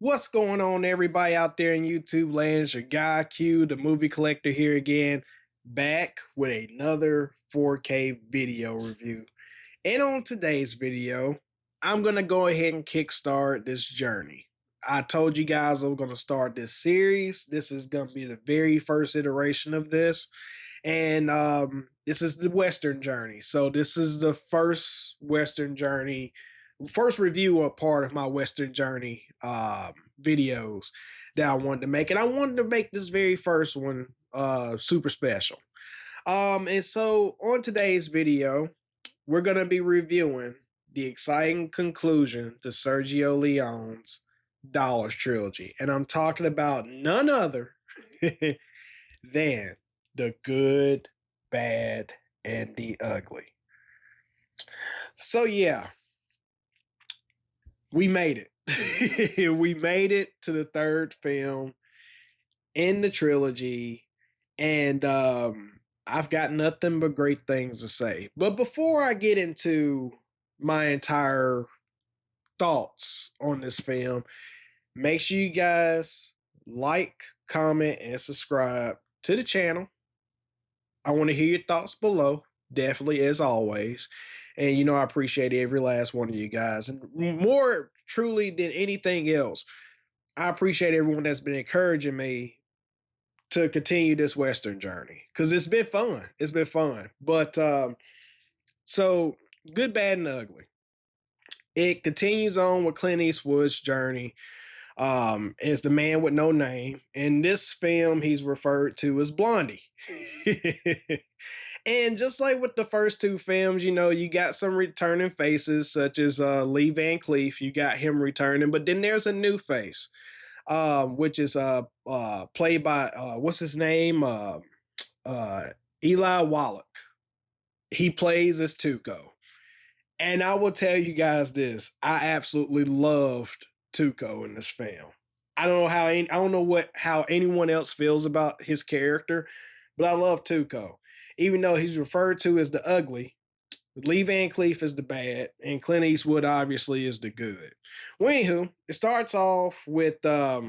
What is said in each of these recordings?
What's going on, everybody out there in YouTube land? It's your guy Q, the movie collector, here again, back with another 4K video review. And on today's video, I'm going to go ahead and kickstart this journey. I told you guys I'm going to start this series. This is going to be the very first iteration of this. And this is the Western journey. So this is the first Western journey, first review of part of my Western journey videos that I wanted to make. And I wanted to make this very first one super special. And so on today's video, we're going to be reviewing the exciting conclusion to Sergio Leone's Dollars trilogy. And I'm talking about none other than The Good, Bad, and the Ugly. So yeah, we made it. We made it to the third film in the trilogy, and I've got nothing but great things to say. But before I get into my entire thoughts on this film, make sure you guys like, comment, and subscribe to the channel. I want to hear your thoughts below, definitely, as always. And you know, I appreciate every last one of you guys. And more truly than anything else, I appreciate everyone that's been encouraging me to continue this Western journey, because it's been fun. It's been fun. But so Good, Bad, and Ugly. It continues on with Clint Eastwood's journey as the man with no name. In this film, he's referred to as Blondie. And just like with the first two films, you know, you got some returning faces such as Lee Van Cleef. You got him returning, but then there's a new face, which is played by what's his name? Eli Wallach. He plays as Tuco. And I will tell you guys this: I absolutely loved Tuco in this film. I don't know how anyone else feels about his character, but I love Tuco. Even though he's referred to as the ugly, Lee Van Cleef is the bad, and Clint Eastwood obviously is the good. Well, anywho, it starts off with not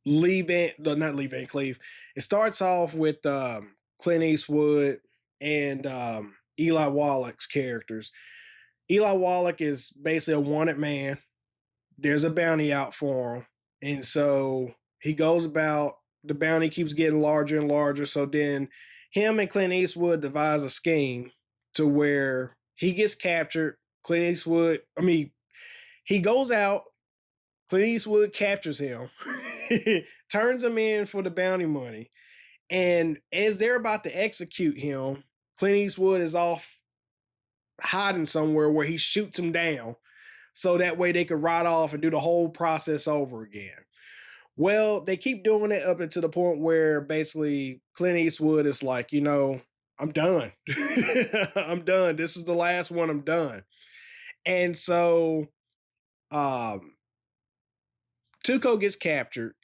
Lee Van Cleef. It starts off with Clint Eastwood and Eli Wallach's characters. Eli Wallach is basically a wanted man. There's a bounty out for him, and so he goes about. The bounty keeps getting larger and larger. So then him and Clint Eastwood devise a scheme to where he gets captured. He goes out. Clint Eastwood captures him, turns him in for the bounty money. And as they're about to execute him, Clint Eastwood is off hiding somewhere where he shoots him down. So that way they could ride off and do the whole process over again. Well, they keep doing it up until the point where basically Clint Eastwood is like, you know, I'm done. I'm done. This is the last one. I'm done. And so Tuco gets captured,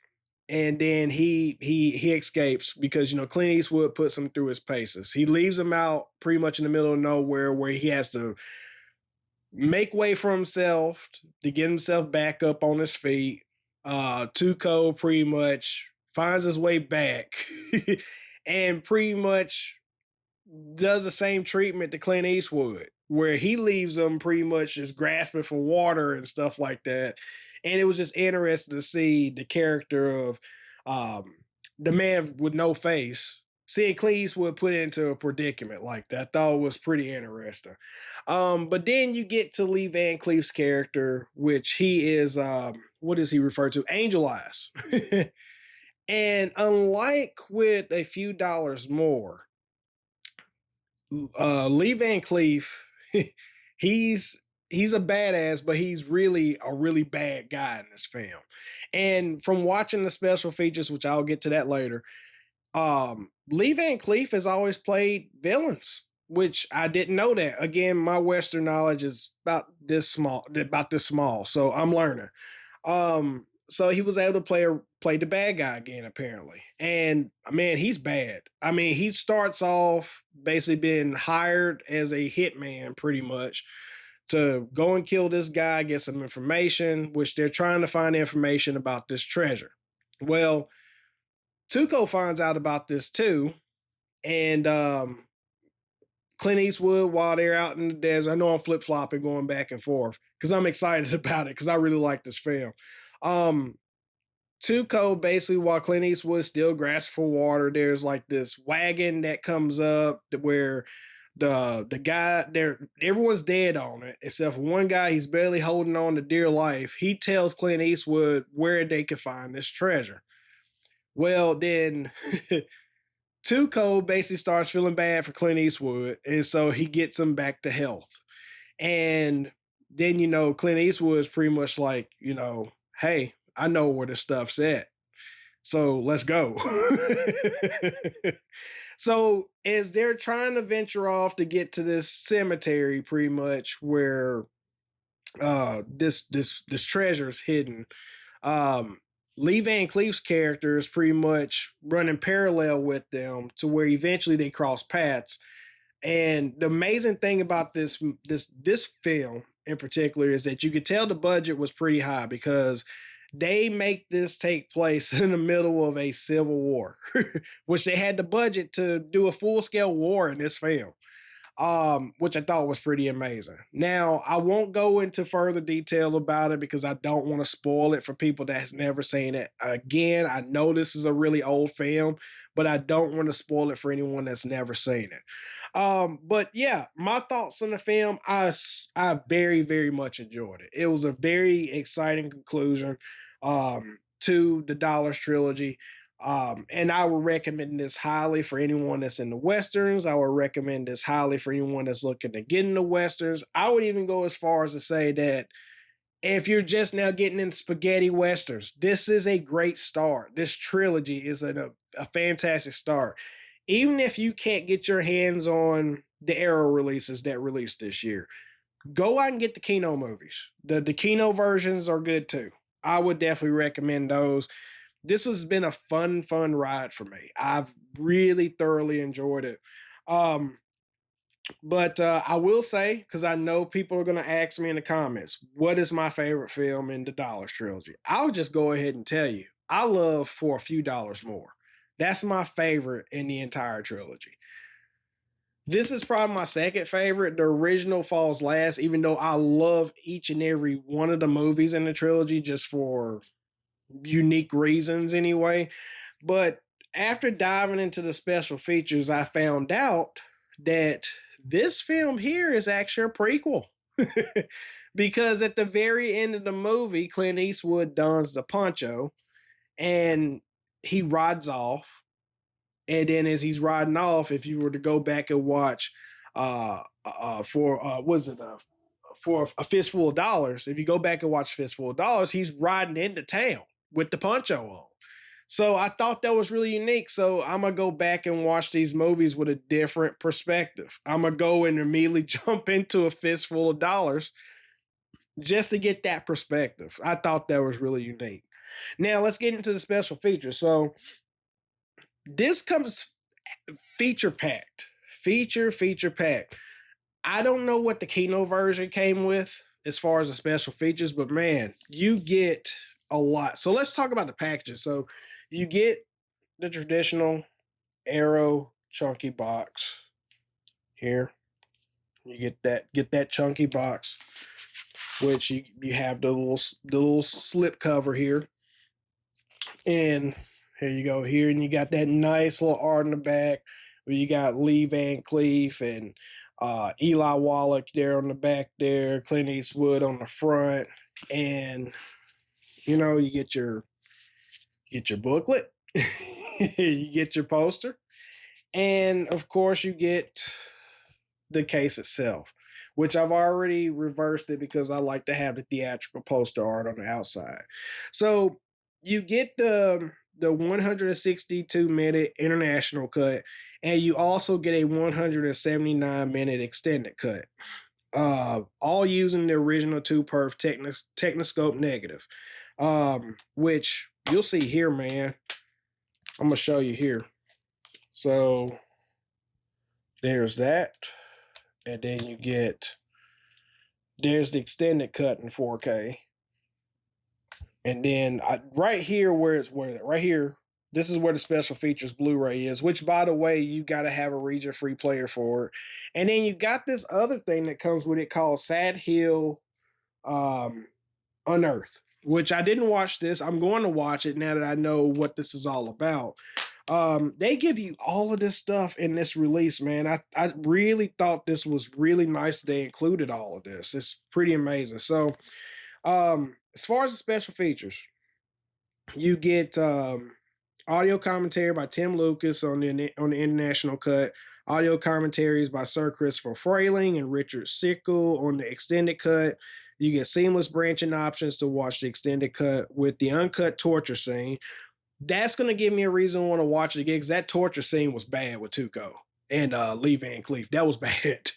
and then he escapes because, you know, Clint Eastwood puts him through his paces. He leaves him out pretty much in the middle of nowhere where he has to make way for himself to get himself back up on his feet. Tuco pretty much finds his way back and pretty much does the same treatment to Clint Eastwood, where he leaves him pretty much just grasping for water and stuff like that. And it was just interesting to see the character of the man with no face, seeing Clint Eastwood put into a predicament like that. I thought was pretty interesting. But then you get to Lee Van Cleef's character, which he is, what is he referred to? Angel Eyes. And unlike with A Few Dollars More, Lee Van Cleef, he's a badass, but he's really a really bad guy in this film. And from watching the special features, which I'll get to that later, Lee Van Cleef has always played villains, which I didn't know that. Again, my Western knowledge is about this small, so I'm learning. So he was able to play the bad guy again, apparently. And man, he's bad. I mean, he starts off basically being hired as a hitman, pretty much, to go and kill this guy, get some information, which they're trying to find information about this treasure. Well, Tuco finds out about this too, and Clint Eastwood, while they're out in the desert, I know I'm flip flopping, going back and forth because I'm excited about it because I really like this film. Um, Tuco, basically, while Clint Eastwood still grasps for water, there's like this wagon that comes up where the guy there, everyone's dead on it except for one guy. He's barely holding on to dear life. He tells Clint Eastwood where they can find this treasure. Well, then Tuco basically starts feeling bad for Clint Eastwood, and so he gets him back to health. And then Clint Eastwood is pretty much like, hey, I know where this stuff's at, so let's go. So as they're trying to venture off to get to this cemetery, pretty much where this treasure is hidden, Lee Van Cleef's character is pretty much running parallel with them to where eventually they cross paths. And the amazing thing about this film in particular is that you could tell the budget was pretty high because they make this take place in the middle of a civil war, which they had the budget to do a full scale war in this film, which I thought was pretty amazing. Now, I won't go into further detail about it because I don't want to spoil it for people that's never seen it. Again, I know this is a really old film, but I don't want to spoil it for anyone that's never seen it. But yeah, my thoughts on the film, I very, very much enjoyed it. It was a very exciting conclusion to the Dollars trilogy. And I would recommend this highly for anyone that's in the Westerns. I would recommend this highly for anyone that's looking to get into Westerns. I would even go as far as to say that if you're just now getting into spaghetti Westerns, this is a great start. This trilogy is a fantastic start. Even if you can't get your hands on the Arrow releases that released this year, go out and get the Kino movies. The Kino versions are good too. I would definitely recommend those. This has been a fun ride for me. I've really thoroughly enjoyed it. But I will say, because I know people are going to ask me in the comments, what is my favorite film in the Dollars trilogy? I'll just go ahead and tell you. I love For a Few Dollars More. That's my favorite in the entire trilogy. This is probably my second favorite. The original falls last, even though I love each and every one of the movies in the trilogy just for unique reasons anyway. But after diving into the special features, I found out that this film here is actually a prequel. Because at the very end of the movie, Clint Eastwood dons the poncho and he rides off. And then as he's riding off, if you were to go back and watch for a fistful of dollars, if you go back and watch Fistful of Dollars, he's riding into town with the poncho on. So I thought that was really unique. So I'm going to go back and watch these movies with a different perspective. I'm going to go and immediately jump into A Fistful of Dollars just to get that perspective. I thought that was really unique. Now let's get into the special features. So this comes feature packed. Feature packed. I don't know what the Kino version came with as far as the special features, but man, you get a lot. So let's talk about the packages. So you get the traditional Arrow chunky box here. You get that chunky box, which you have the little slip cover here. And here you go here, and you got that nice little art in the back where you got Lee Van Cleef and Eli Wallach there on the back there, Clint Eastwood on the front, and you get your booklet, you get your poster, and of course you get the case itself, which I've already reversed it because I like to have the theatrical poster art on the outside. So you get the 162-minute international cut, and you also get a 179-minute extended cut. All using the original 2-perf Technoscope negative, which you'll see here, man. I'm gonna show you here. So there's that, and then you get There's the extended cut in 4K. And then right here, right here, this is where the special features Blu-ray is, which by the way, you got to have a region-free player for it. And then you got this other thing that comes with it called Sad Hill um, Unearthed, which I didn't watch this. I'm going to watch it now that I know what this is all about. They give you all of this stuff in this release, man. I really thought this was really nice. They included all of this. It's pretty amazing. So, as far as the special features, you get audio commentary by Tim Lucas on the international cut. Audio commentaries by Sir Christopher Frayling and Richard Sickle on the extended cut. You get seamless branching options to watch the extended cut with the uncut torture scene. That's going to give me a reason to want to watch it again because that torture scene was bad with Tuco and Lee Van Cleef. That was bad.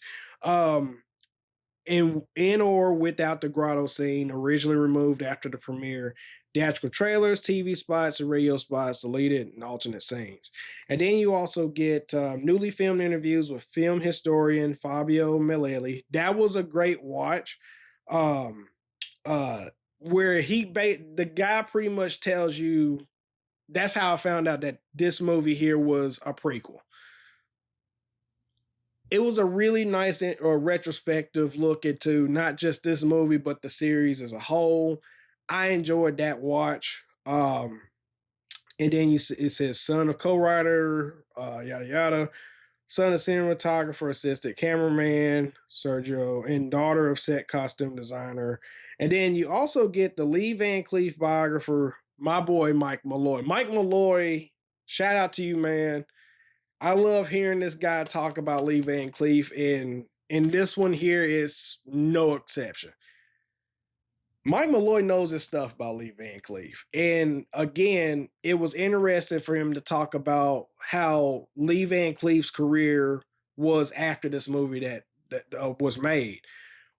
In or without the grotto scene, originally removed after the premiere, theatrical trailers, TV spots, and radio spots deleted, and alternate scenes. And then you also get newly filmed interviews with film historian Fabio Melelli. That was a great watch. Um, where the guy pretty much tells you that's how I found out that this movie here was a prequel. It was a really nice or retrospective look into not just this movie, but the series as a whole. I enjoyed that watch. And then it says son of co-writer, yada yada, son of cinematographer, assistant cameraman, Sergio, and daughter of set costume designer. And then you also get the Lee Van Cleef biographer, my boy Mike Malloy. Mike Malloy, shout out to you, man. I love hearing this guy talk about Lee Van Cleef, and this one here is no exception. Mike Malloy knows his stuff about Lee Van Cleef. And again, it was interesting for him to talk about how Lee Van Cleef's career was after this movie that was made.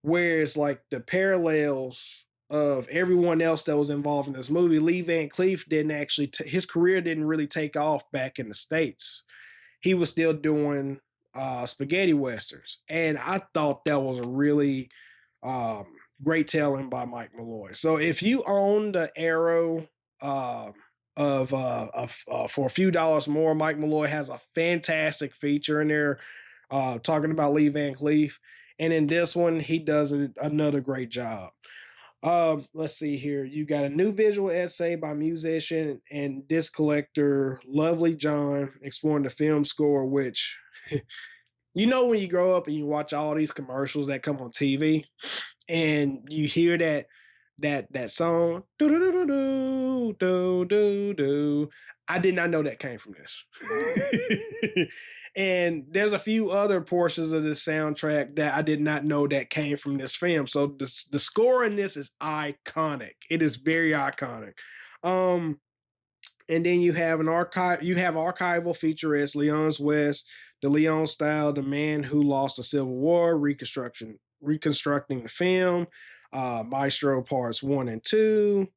Whereas, like, the parallels of everyone else that was involved in this movie, Lee Van Cleef didn't actually, his career didn't really take off back in the States. He was still doing spaghetti westerns. And I thought that was a really great telling by Mike Malloy. So if you own the Arrow for a few dollars more, Mike Malloy has a fantastic feature in there talking about Lee Van Cleef. And in this one, he does another great job. Let's see here. You got a new visual essay by musician and disc collector Lovely John exploring the film score, which you know when you grow up and you watch all these commercials that come on TV and you hear that song, do do do do do do do. I did not know that came from this. And there's a few other portions of this soundtrack that I did not know that came from this film. So the score in this is iconic. It is very iconic. And then you have archival featurettes, Leone's West, the Leone style, the man who lost the Civil War, reconstructing the film, Maestro parts 1 and 2,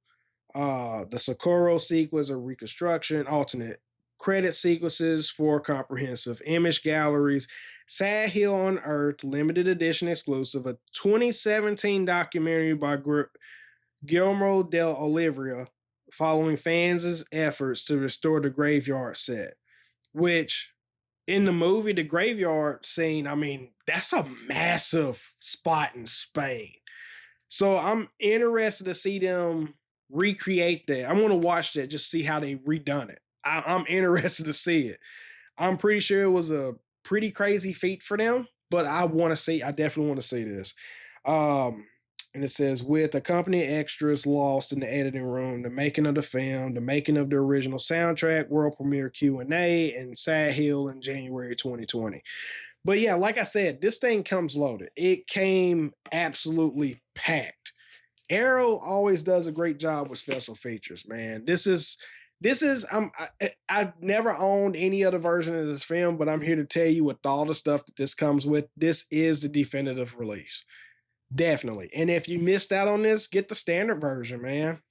the Socorro sequence of reconstruction, alternate credit sequences, 4 comprehensive image galleries, Sad Hill Unearthed, limited edition exclusive, a 2017 documentary by Guillermo del Oliveira following fans' efforts to restore the graveyard set, which in the movie, the graveyard scene, I mean, that's a massive spot in Spain. So I'm interested to see them recreate that. I want to watch that, just see how they redone it. I'm interested to see it. I'm pretty sure it was a pretty crazy feat for them, but I definitely want to see this. And it says, with accompanying extras lost in the editing room, the making of the film, the making of the original soundtrack, world premiere Q&A, and Sad Hill in January 2020. But yeah, like I said, this thing comes loaded. It came absolutely packed. Arrow always does a great job with special features, man. I've never owned any other version of this film, but I'm here to tell you, with all the stuff that this comes with, this is the definitive release. Definitely. And if you missed out on this, get the standard version, man.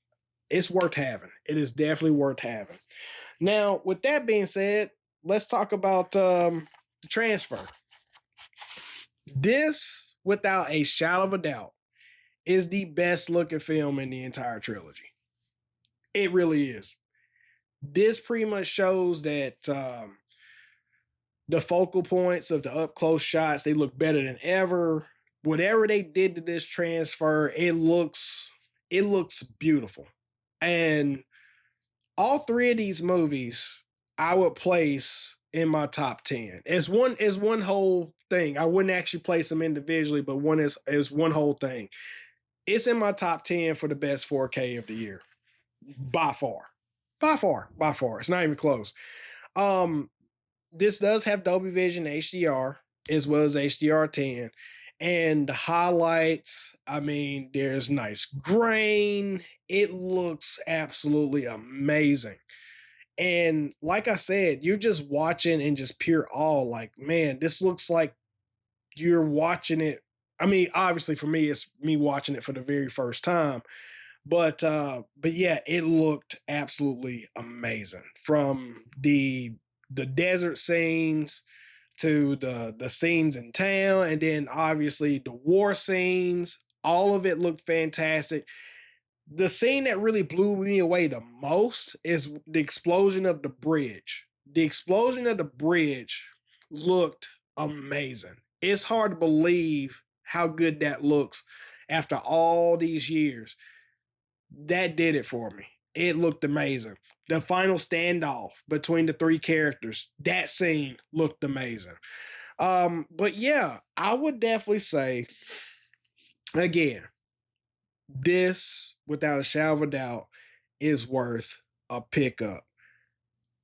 It's worth having. It is definitely worth having. Now, with that being said, let's talk about the transfer. This, without a shadow of a doubt, is the best looking film in the entire trilogy. It really is. This pretty much shows that the focal points of the up close shots, they look better than ever. Whatever they did to this transfer, it looks beautiful. And all three of these movies I would place in my top 10. It's one whole thing. I wouldn't actually place them individually, but one is one whole thing. It's in my top 10 for the best 4K of the year. By far. By far. By far. It's not even close. Um, this does have Dolby Vision HDR as well as HDR10. And the highlights, I mean, there's nice grain. It looks absolutely amazing. And like I said, you're just watching in just pure awe. Like, man, this looks like you're watching it. I mean, obviously for me, it's me watching it for the very first time. But yeah, it looked absolutely amazing. From the desert scenes to the scenes in town, and then obviously the war scenes. All of it looked fantastic. The scene that really blew me away the most is the explosion of the bridge. The explosion of the bridge looked amazing. It's hard to believe how good that looks after all these years. That did it for me. It looked amazing. The final standoff between the three characters, that scene looked amazing. But yeah, I would definitely say again, this, without a shadow of a doubt, is worth a pickup.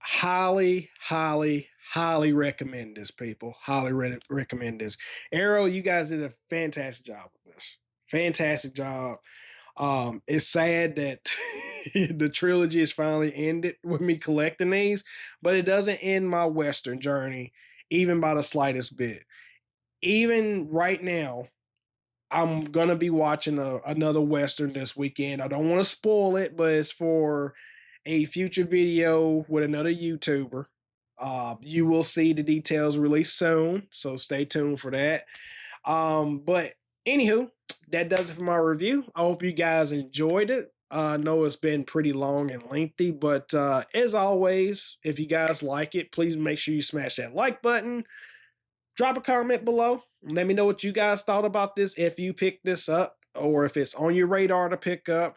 Highly, highly, highly recommend this, people. Highly recommend this. Arrow, you guys did a fantastic job with this. Fantastic job. It's sad that the trilogy is finally ended with me collecting these, but it doesn't end my Western journey even by the slightest bit. Even right now, I'm gonna be watching another Western this weekend. I don't want to spoil it, but it's for a future video with another YouTuber. You will see the details released soon, so stay tuned for that. But anywho, that does it for my review. I hope you guys enjoyed it. I know it's been pretty long and lengthy, but as always, if you guys like it, please make sure you smash that like button. Drop a comment below. Let me know what you guys thought about this, if you picked this up or if it's on your radar to pick up.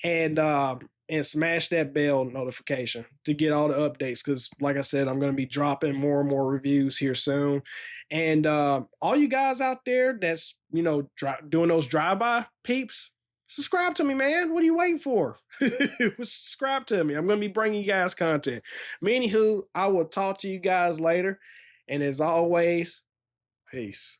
And smash that bell notification to get all the updates, because like I said, I'm going to be dropping more and more reviews here soon. And all you guys out there that's doing those drive-by peeps, subscribe to me, man. What are you waiting for? Subscribe to me. I'm going to be bringing you guys content. Anywho, I will talk to you guys later, and as always, peace.